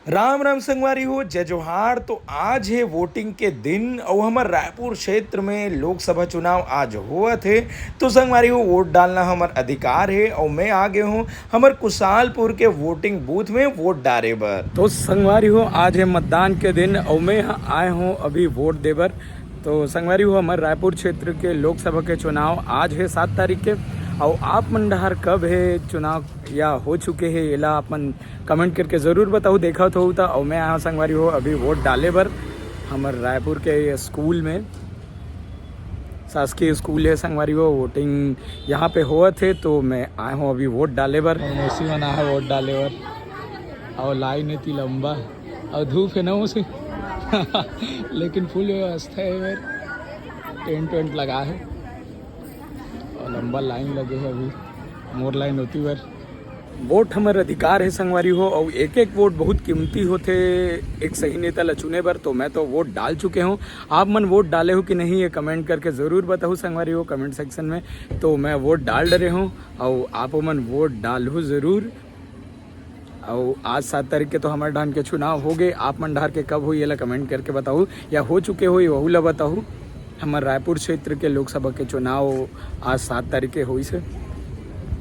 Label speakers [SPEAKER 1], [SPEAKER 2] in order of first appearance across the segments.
[SPEAKER 1] राम राम संगवारी हो, जय जोहार। तो आज है वोटिंग के दिन और हमारे रायपुर क्षेत्र में लोकसभा चुनाव आज हुआ थे। तो संगवारी हो, वोट डालना हमार अधिकार है और मैं आ गया हूँ हमारे कुशालपुर के वोटिंग बूथ में वोट डाले बर। तो संगवारी हो, आज है मतदान के दिन और मैं यहाँ आया हूँ अभी वोट देबर। तो संगवारी हो, हमारे रायपुर क्षेत्र के लोकसभा के चुनाव आज है 7 तारीख के। और आप मन डहर कब है चुनाव या हो चुके हैं एला आप मन कमेंट करके ज़रूर बताओ। देखा तो होता और मैं यहाँ संगवारी हो अभी वोट डाले बर हमारे रायपुर के स्कूल में, शासकीय स्कूल है संगवारी हो। वोटिंग यहाँ पे हुआ थे तो मैं आया हूँ अभी वोट डाले बर। उसी में है वोट डाले बर और लाइन इतनी लंबा और धूप है ना उसे लेकिन फुल व्यवस्था है बर, टेंट वेंट लगा है और लंबा लाइन लगे है। अभी मोर लाइन होती बर वोट हमारे अधिकार है संगवारी हो और एक एक वोट बहुत कीमती होते एक सही नेता ला चुने बर। तो मैं तो वोट डाल चुके हूँ, आप मन वोट डाले हो कि नहीं ये कमेंट करके ज़रूर बताओ संगवारी हो कमेंट सेक्शन में। तो मैं वोट डाल डरे हूँ और आप मन वोट डालो ज़रूर। और आज 7 तारीख के तो हमारे डान के चुनाव हो गए, आप मन डार के कब हुई ये ला कमेंट करके बताओ या हो चुके हो वहू ला बताओ। हमारे रायपुर क्षेत्र के लोकसभा के चुनाव आज 7 तारीख के हुई से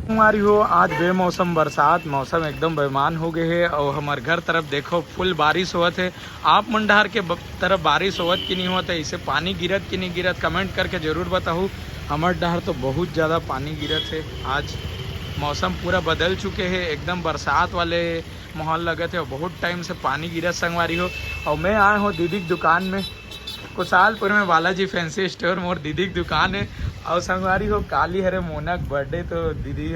[SPEAKER 1] हमारी हो। आज बेमौसम बरसात, मौसम एकदम बेईमान हो गए है और हमारे घर तरफ देखो फुल बारिश हुआ थे। आप मंडहार के तरफ बारिश हुआ कि नहीं हुआ था, इसे पानी गिरत कि नहीं गिरत कमेंट करके ज़रूर बताओ। हमारे डहार तो बहुत ज़्यादा पानी गिरत है। आज मौसम पूरा बदल चुके हैं, एकदम बरसात वाले माहौल लगे थे और बहुत टाइम से पानी गिरत संगवारी हो। और मैं आया हूँ दीदी की दुकान में, कुशालपुर में बालाजी फैंसी स्टोर मोर दीदी की दुकान है। और संगवारी हो काली हरे मोना का बर्थडे तो दीदी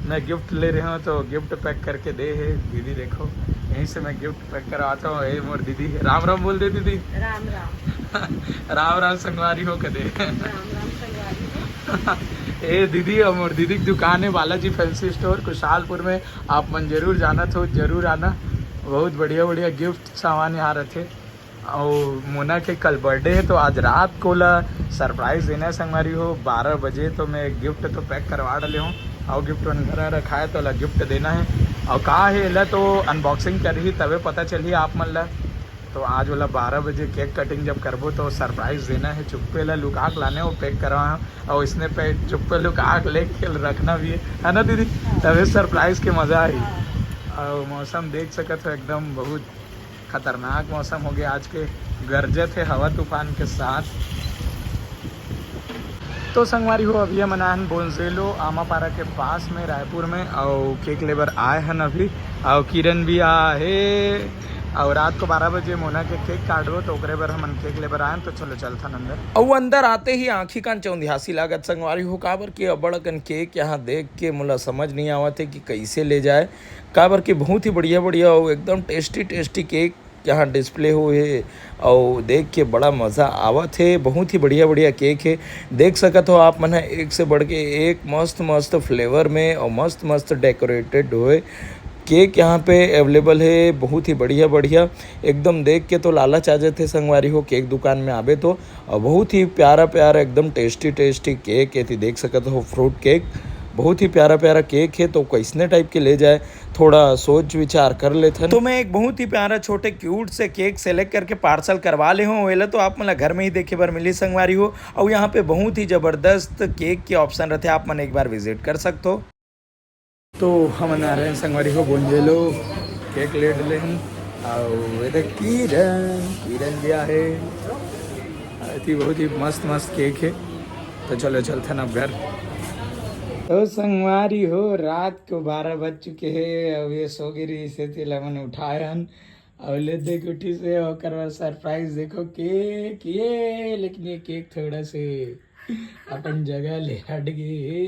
[SPEAKER 1] मैं गिफ्ट ले रहा हूँ तो गिफ्ट पैक करके दे है दीदी। देखो यहीं से मैं गिफ्ट पैक करवाता हूँ। ये मोर दीदी राम राम बोल दे दीदी।
[SPEAKER 2] राम राम
[SPEAKER 1] राम राम संगवारी हो कदे
[SPEAKER 2] राम राम संगवारी
[SPEAKER 1] ए दीदी और मोर दीदी की दुकान है बालाजी फैंसी स्टोर कुशालपुर में। आप मन जरूर जाना तो जरूर आना, बहुत बढ़िया बढ़िया गिफ्ट सामान यहाँ रखे। और मोना के कल बर्थडे है तो आज रात को ला सरप्राइज़ देना है संगवारी हो 12 बजे। तो मैं गिफ्ट तो पैक करवा डाले हूँ और गिफ्ट वन घर रखा है तो ला गिफ्ट देना है। और कहा है ला तो अनबॉक्सिंग कर ही तबे पता चली आप मन ला। तो आज वाला 12 बजे केक कटिंग जब करबो तो सरप्राइज़ देना है। चुप्पे ला लुकाक लाने वो पैक करवा और इसने पे चुप्पे लुकाक लेके रखना भी है ना दीदी, तबे सरप्राइज़ के मज़ा आई। और मौसम देख सकत हो एकदम बहुत खतरनाक मौसम हो गया आज के, गरजत है हवा तूफान के साथ। तो संगवारी हो अभी हम मनाहन बोंजेलो आमापारा के पास में रायपुर में और केक लेबर आए हैं अभी और किरण भी है। और रात को 12 बजे मोना के केक काटो तो ओकरे बर हम केक लेबर आए तो चलो चलथन अंदर। और अंदर आते ही आँखी कान चौंधियासी लागत संगवारी हो काबर कि अबड़कन केक यहाँ देख के मोला समझ नहीं आवत है कि कैसे ले जाए। काबर कि बहुत ही बढ़िया बढ़िया और एकदम टेस्टी टेस्टी केक यहाँ डिस्प्ले हुए और देख के बड़ा मज़ा आवत है। बहुत ही बढ़िया बढ़िया केक है, देख सकत हो आप मन है एक से बढ़ के एक मस्त मस्त फ्लेवर में और मस्त मस्त डेकोरेटेड हुए केक यहाँ पे अवेलेबल है। बहुत ही बढ़िया बढ़िया एकदम देख के तो लालच आ जाते संगवारी हो केक दुकान में आवे तो। और बहुत ही प्यारा प्यारा एकदम टेस्टी टेस्टी केक है, देख सकते हो फ्रूट केक बहुत ही प्यारा प्यारा केक है। तो कैसने टाइप के ले जाए थोड़ा सोच विचार कर लेते हैं। तो मैं एक बहुत ही प्यारा छोटे क्यूट से केक सेलेक्ट करके पार्सल करवा ले हूँ वेला तो आप मतलब घर में ही देखे बार मिली संगवारी हो। और यहाँ पे बहुत ही ज़बरदस्त केक के ऑप्शन रहते हैं, आप मन एक बार विजिट कर सकते हो। तो हम आ रहे हैं संगवारी हो बोंजेलो केक ले डले हैं और किरण भी है। बहुत ही मस्त मस्त केक है तो चलो चलते हैं अब घर। तो संगवारी हो रात को 12 बज चुके हैं और ये सोगिरी से तिला मैंने उठाए हन और ले देख उठी से और सरप्राइज देखो केक ये, लेकिन ये केक थोड़ा से अपन जगह ले हट गए।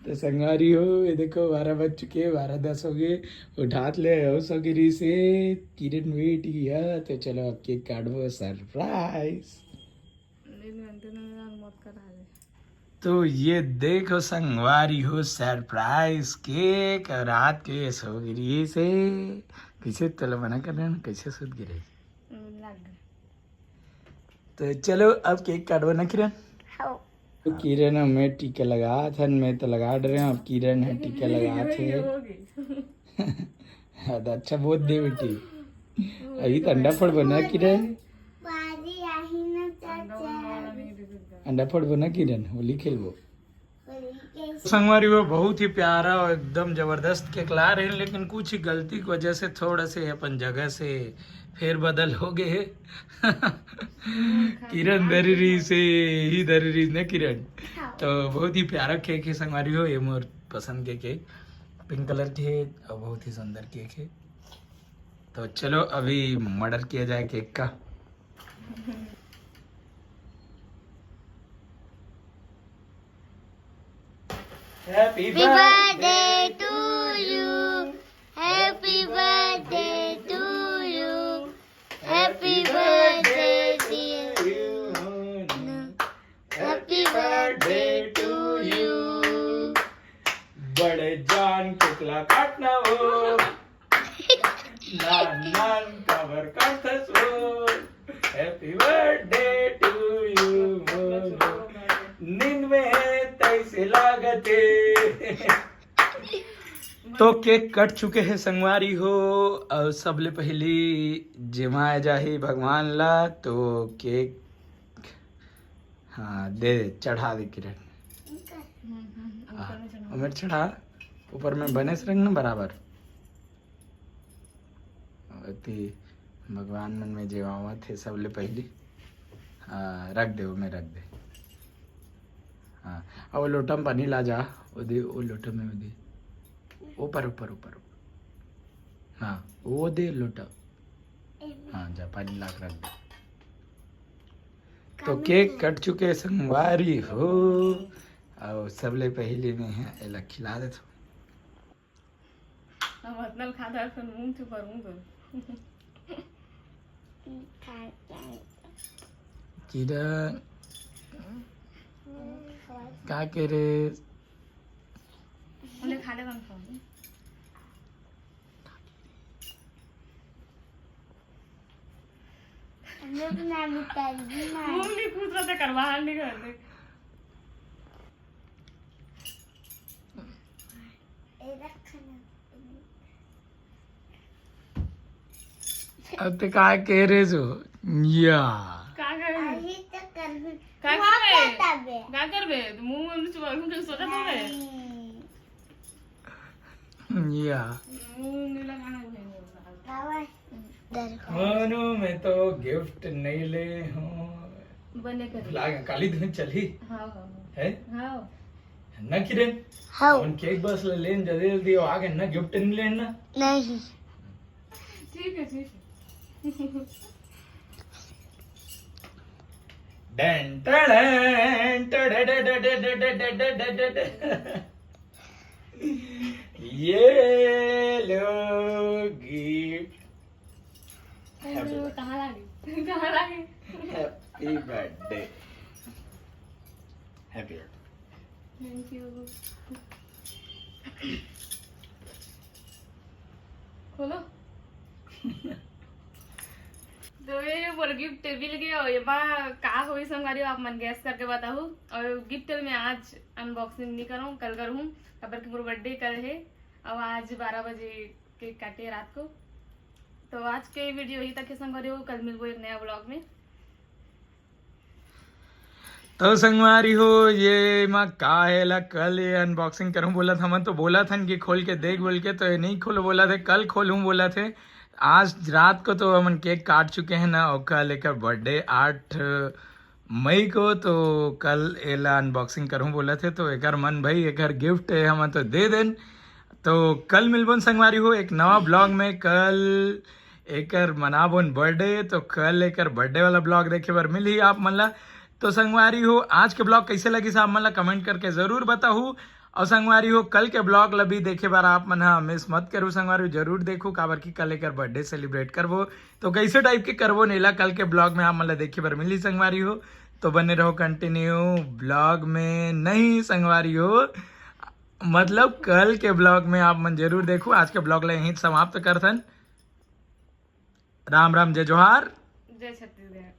[SPEAKER 1] तो संगवारी हो ये देखो 12 बज चुके, 12:10 हो गए, उठात ले हो सोगिरी से किरण वेट किया। तो चलो अब केक काटो सरप्राइज। तो ये देखो संगवारी हो सरप्राइज केक और रात के सोगिरी से कैसे तला मना कर रहे हैं कैसे सूद गिरे। तो चलो अब केक काटो ना किरण। तो किरण मैं टीका लगा था, मैं तो लगा रहे हैं अब किरण है टीका लगा थे अच्छा बहुत दे बेटी अभी तो अंडा फोड़ बना की रहे अंडा फोड़ बना की रहे होली खेलबो संगवारी वो बहुत ही प्यारा और एकदम जबरदस्त केक ला रहे हैं लेकिन कुछ ही गलती की वजह से थोड़ा से अपन जगह से फेर बदल हो गए किरण दरी से ही दरी ने किरण तो बहुत ही प्यारा केक है संगवारी हो ये मोर पसंद के केक पिंक कलर के है और बहुत ही सुंदर केक है तो चलो अभी मर्डर किया जाए केक का happy
[SPEAKER 3] birthday to you. Happy birthday to you. Happy birthday dear you. Happy birthday to you.
[SPEAKER 1] बड़े जान कितला काटना हो नान नान कवर काटस हो हैप्पी बर्थडे टू यू नींद में है तैसे लागते तो केक कट चुके हैं संगवारी हो और सबले पहली जिमाया जाही भगवान ला तो केक हाँ दे चढ़ा दे किरण उमेर चढ़ा ऊपर में बने से रंग ना बराबर अति भगवान मन में जेवावा थे सबले पहली हाँ रख दे उमें रख दे हाँ और वो लोटा में पानी ला जा वो लोटा में दे ऊपर ऊपर ऊपर हाँ वो दे लोटा हाँ जा पानी ला के रख दे तो केक कट चुके संगवारी हो और सबले पहले में है एला खिला दे तो
[SPEAKER 2] मतलब खाता फिर मुंह से भरूंगा
[SPEAKER 1] किरण का करे
[SPEAKER 2] उन्हें खा ले कौन मम्मी खुद रहते करवा नहीं करते
[SPEAKER 1] अब तो का कह रहे जो या
[SPEAKER 2] का करबे मुंह में चुवा के सोचा तो
[SPEAKER 1] या
[SPEAKER 2] मुंह नीला खाना
[SPEAKER 1] मनु मैं तो गिफ्ट नहीं ले हूँ
[SPEAKER 2] बने कर
[SPEAKER 1] लाग काली धुन चली
[SPEAKER 2] हाँ
[SPEAKER 1] है
[SPEAKER 2] हाँ
[SPEAKER 1] न किरण
[SPEAKER 3] हाँ
[SPEAKER 1] उन केक बस ले लेन जल्दी जल्दी आगे न गिफ्ट नहीं लेना
[SPEAKER 3] नहीं
[SPEAKER 2] ठीक है
[SPEAKER 1] डन टडन टडडडडडडडडडडड ये लो गिफ्ट
[SPEAKER 2] कहाँ लागे
[SPEAKER 1] happy birthday happy
[SPEAKER 2] thank you खोलो तो ये बोल गिफ्ट मिल गया और ये बा का हुई संगारी आप मन गैस करके बताओ और गिफ्ट में आज अनबॉक्सिंग नहीं करूँ कल करूँ खबर की मेरा बर्थडे कल है और आज 12 बजे केक काटे रात को तो आज के वीडियो यही तक के संगारी हो कल मिलबो एक नया ब्लॉग में
[SPEAKER 1] तो संगवारी हो ये माँ का है ला कल ये अनबॉक्सिंग करूँ बोला था मैं तो बोला था कि खोल के देख बोल के तो ये नहीं खोलो बोला थे कल खोलूँ बोला थे आज रात को तो हम केक काट चुके हैं ना और कल एक बर्थडे 8 मई को तो कल एला अनबॉक्सिंग करूँ बोला थे तो एक मन भाई एक गिफ्ट है हम तो दे देन तो कल मिलबोन संगवारी हो एक नवा ब्लॉग में कल एकर मनाबोन बर्थडे तो कल एकर बर्थडे वाला ब्लॉग देखे बार मिल ही आप मन तो संगवारी हो आज के ब्लॉग कैसे लगी साहब मन कमेंट करके जरूर बताऊ और संगवारी हो कल के ब्लॉग लभी देखे बार आप मन मिस मत करो संगवारी हो जरूर देखो काबर की कल एकर बर्थडे सेलिब्रेट करबो तो कैसे टाइप के करबो नेला कल के ब्लॉग में आप मन देखे बार मिली संगवारी हो तो बने रहो कंटिन्यू ब्लॉग में नहीं संगवारी हो मतलब कल के ब्लॉग में आप मन जरूर देखो आज के ब्लॉग ले यहीं समाप्त करथन राम राम जय जोहार
[SPEAKER 2] जय छत्तीसगढ़।